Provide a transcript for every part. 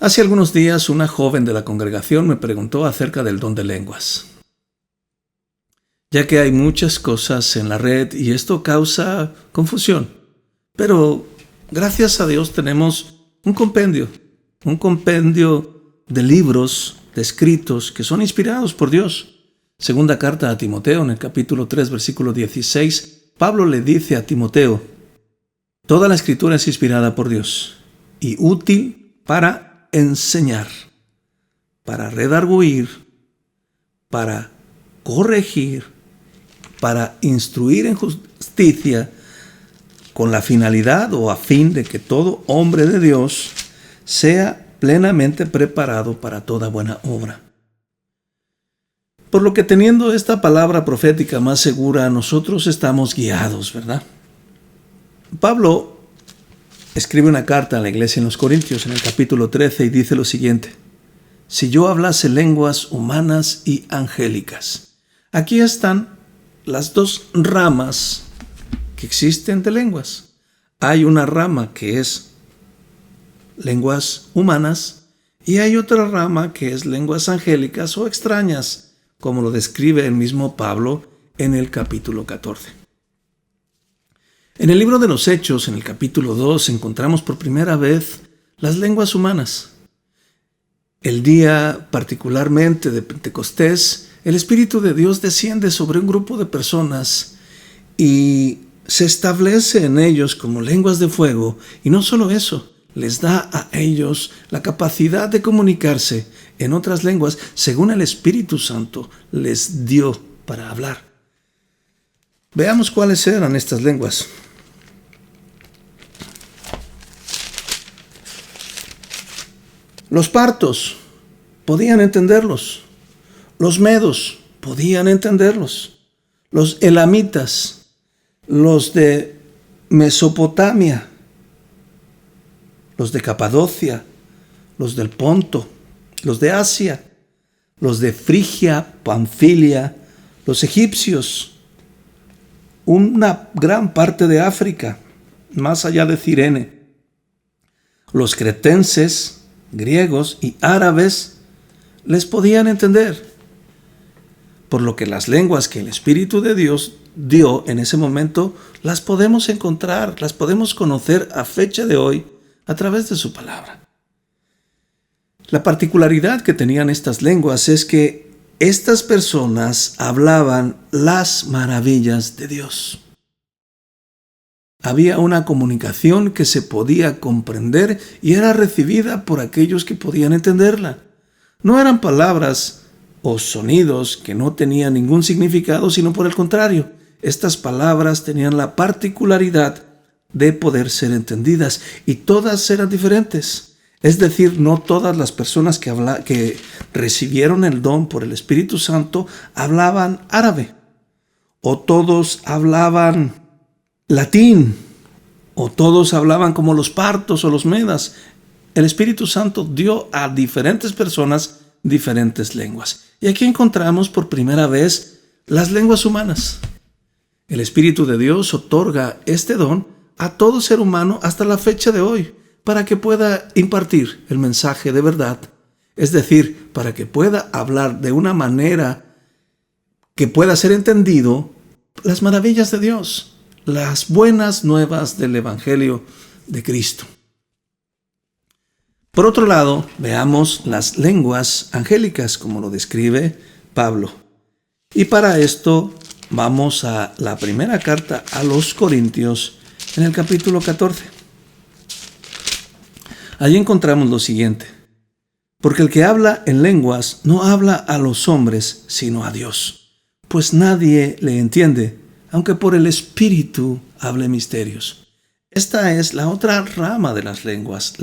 Hace algunos días una joven de la congregación me preguntó acerca del don de lenguas, ya que hay muchas cosas en la red y esto causa confusión. Pero gracias a Dios tenemos un compendio de libros, de escritos que son inspirados por Dios. Segunda carta a Timoteo, en el capítulo 3, versículo 16, Pablo le dice a Timoteo: toda la escritura es inspirada por Dios y útil para enseñar, para redarguir, para corregir, para instruir en justicia, con la finalidad o a fin de que todo hombre de Dios sea plenamente preparado para toda buena obra. Por lo que, teniendo esta palabra profética más segura, nosotros estamos guiados, ¿verdad? Pablo escribe una carta a la iglesia en los Corintios, en el capítulo 13, y dice lo siguiente: si yo hablase lenguas humanas y angélicas. Aquí están las dos ramas que existen de lenguas. Hay una rama que es lenguas humanas y hay otra rama que es lenguas angélicas o extrañas, como lo describe el mismo Pablo en el capítulo 14. En el libro de los Hechos, en el capítulo 2, encontramos por primera vez las lenguas humanas. El día particularmente de Pentecostés, el Espíritu de Dios desciende sobre un grupo de personas y se establece en ellos como lenguas de fuego, y no solo eso, les da a ellos la capacidad de comunicarse en otras lenguas según el Espíritu Santo les dio para hablar. Veamos cuáles eran estas lenguas. Los partos podían entenderlos, los medos podían entenderlos, los elamitas, los de Mesopotamia, los de Capadocia, los del Ponto, los de Asia, los de Frigia, Panfilia, los egipcios, una gran parte de África, más allá de Cirene, los cretenses, griegos y árabes les podían entender, por lo que las lenguas que el Espíritu de Dios dio en ese momento las podemos encontrar, las podemos conocer a fecha de hoy a través de su palabra. La particularidad que tenían estas lenguas es que estas personas hablaban las maravillas de Dios. Había una comunicación que se podía comprender y era recibida por aquellos que podían entenderla. No eran palabras o sonidos que no tenían ningún significado, sino por el contrario, estas palabras tenían la particularidad de poder ser entendidas, y todas eran diferentes. Es decir, no todas las personas que recibieron el don por el Espíritu Santo hablaban árabe, o todos hablaban latín, o todos hablaban como los partos o los medas. El Espíritu Santo dio a diferentes personas diferentes lenguas. Y aquí encontramos por primera vez las lenguas humanas. El Espíritu de Dios otorga este don a todo ser humano hasta la fecha de hoy, para que pueda impartir el mensaje de verdad, es decir, para que pueda hablar de una manera que pueda ser entendido las maravillas de Dios, las buenas nuevas del Evangelio de Cristo. Por otro lado, veamos las lenguas angélicas, como lo describe Pablo. Y para esto vamos a la primera carta a los Corintios, en el capítulo 14. Allí encontramos lo siguiente: porque el que habla en lenguas no habla a los hombres, sino a Dios, pues nadie le entiende, aunque por el Espíritu hable misterios. Esta es la otra rama de las lenguas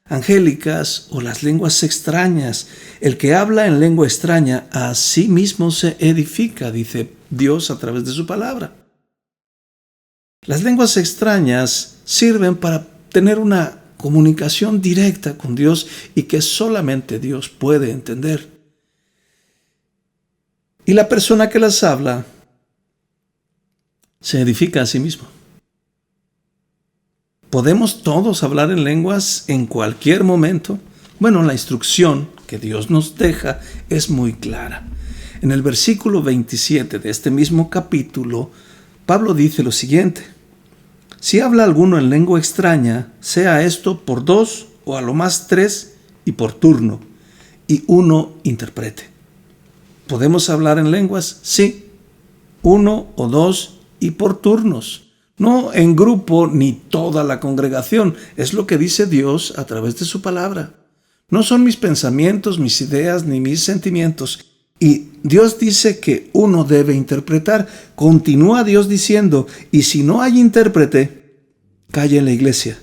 angélicas o las lenguas extrañas. El que habla en lengua extraña a sí mismo se edifica, dice Dios a través de su palabra. Las lenguas extrañas sirven para tener una comunicación directa con Dios y que solamente Dios puede entender. Y la persona que las habla se edifica a sí mismo. ¿Podemos todos hablar en lenguas en cualquier momento? Bueno, la instrucción que Dios nos deja es muy clara. En el versículo 27 de este mismo capítulo, Pablo dice lo siguiente: si habla alguno en lengua extraña, sea esto por 2 o a lo más 3 y por turno, y uno interprete. ¿Podemos hablar en lenguas? Sí, 1 o 2 y por turnos. No en grupo ni toda la congregación. Es lo que dice Dios a través de su palabra. No son mis pensamientos, mis ideas ni mis sentimientos. Y Dios dice que uno debe interpretar. Continúa Dios diciendo: y si no hay intérprete, calle en la iglesia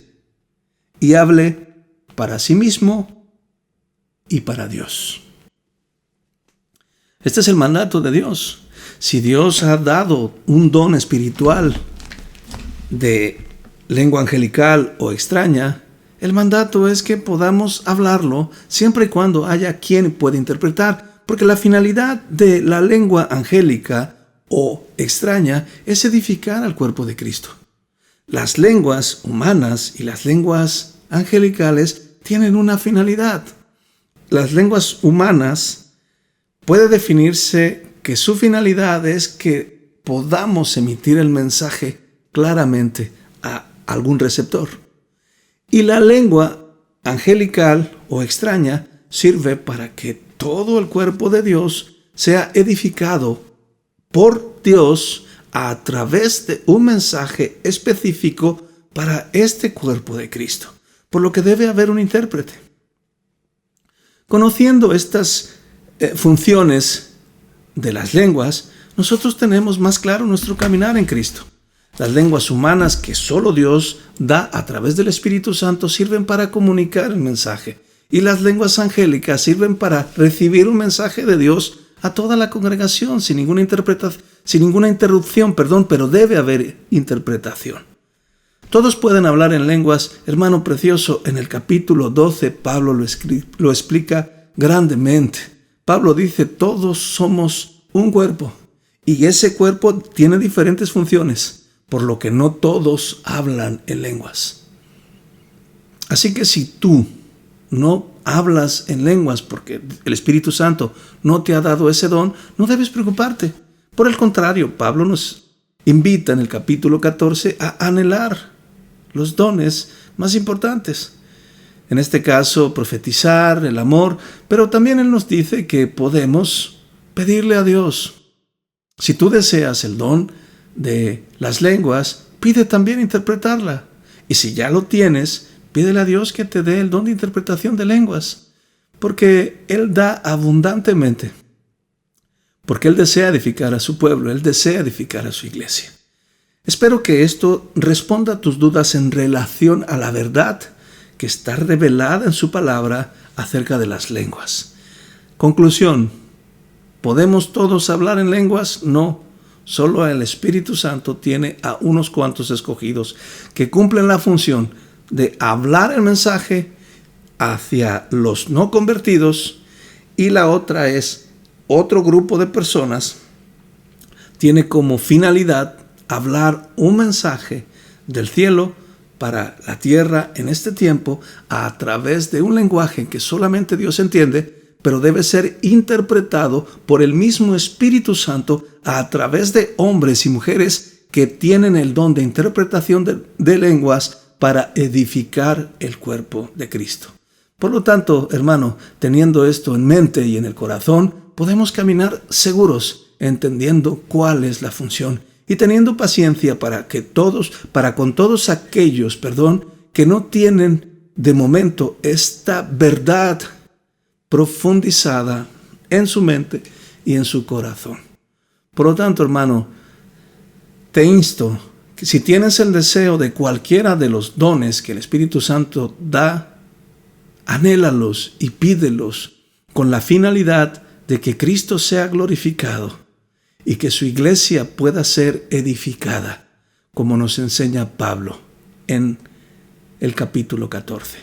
y hable para sí mismo y para Dios. Este es el mandato de Dios. Si Dios ha dado un don espiritual de lengua angelical o extraña, el mandato es que podamos hablarlo siempre y cuando haya quien pueda interpretar, porque la finalidad de la lengua angélica o extraña es edificar al cuerpo de Cristo. Las lenguas humanas y las lenguas angelicales tienen una finalidad. Las lenguas humanas puede definirse que su finalidad es que podamos emitir el mensaje claramente a algún receptor. Y la lengua angelical o extraña sirve para que todo el cuerpo de Dios sea edificado por Dios a través de un mensaje específico para este cuerpo de Cristo, por lo que debe haber un intérprete. Conociendo estas funciones de las lenguas, nosotros tenemos más claro nuestro caminar en Cristo. Las lenguas humanas que solo Dios da a través del Espíritu Santo sirven para comunicar el mensaje, y las lenguas angélicas sirven para recibir un mensaje de Dios a toda la congregación sin ninguna interrupción, pero debe haber interpretación. Todos pueden hablar en lenguas. Hermano precioso, en el capítulo 12 Pablo lo explica grandemente. Pablo dice: todos somos un cuerpo, y ese cuerpo tiene diferentes funciones, por lo que no todos hablan en lenguas. Así que si tú no hablas en lenguas porque el Espíritu Santo no te ha dado ese don, no debes preocuparte. Por el contrario, Pablo nos invita en el capítulo 14 a anhelar los dones más importantes. En este caso, profetizar, el amor, pero también él nos dice que podemos pedirle a Dios. Si tú deseas el don de las lenguas, pide también interpretarla. Y si ya lo tienes, pídele a Dios que te dé el don de interpretación de lenguas, porque Él da abundantemente, porque Él desea edificar a su pueblo, Él desea edificar a su iglesia. Espero que esto responda a tus dudas en relación a la verdad que está revelada en su palabra acerca de las lenguas. Conclusión: ¿podemos todos hablar en lenguas? No. Solo el Espíritu Santo tiene a unos cuantos escogidos que cumplen la función de hablar el mensaje hacia los no convertidos, y la otra es otro grupo de personas tiene como finalidad hablar un mensaje del cielo para la tierra en este tiempo a través de un lenguaje que solamente Dios entiende, pero debe ser interpretado por el mismo Espíritu Santo a través de hombres y mujeres que tienen el don de interpretación de lenguas para edificar el cuerpo de Cristo. Por lo tanto, hermano, teniendo esto en mente y en el corazón, podemos caminar seguros, entendiendo cuál es la función y teniendo paciencia para con todos aquellos, que no tienen de momento esta verdad profundizada en su mente y en su corazón. Por lo tanto, hermano, te insto que si tienes el deseo de cualquiera de los dones que el Espíritu Santo da, anhélalos y pídelos con la finalidad de que Cristo sea glorificado y que su iglesia pueda ser edificada, como nos enseña Pablo en el capítulo 14.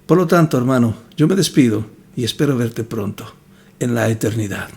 Por lo tanto, hermano, yo me despido y espero verte pronto en la eternidad.